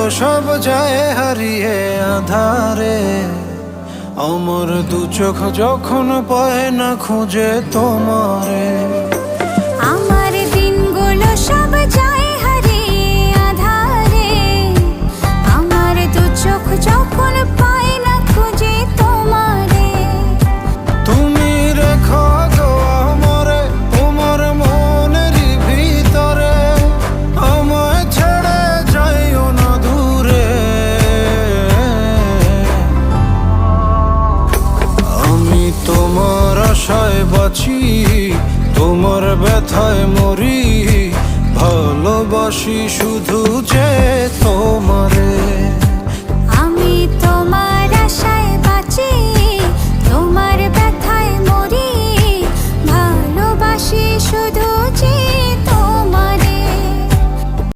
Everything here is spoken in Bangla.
সব যায় হারিয়ে আধারে, আমার দু চোখ যখন পায় না খুঁজে তোমারে। আমার দিনগুলো সব যায় হারিয়ে আধারে, আমার দু চোখ যখন পায় না খুঁজে তোমারে। তুমি রেখো গো আমারে তোমার মনেরই ভিতরে, আমায় ছেড়ে যাইও না দূরে। আমি তোমার আশায় বাঁচি, তোমার ব্যথায় মরি, ভালোবাসি শুধু যে তোমারে।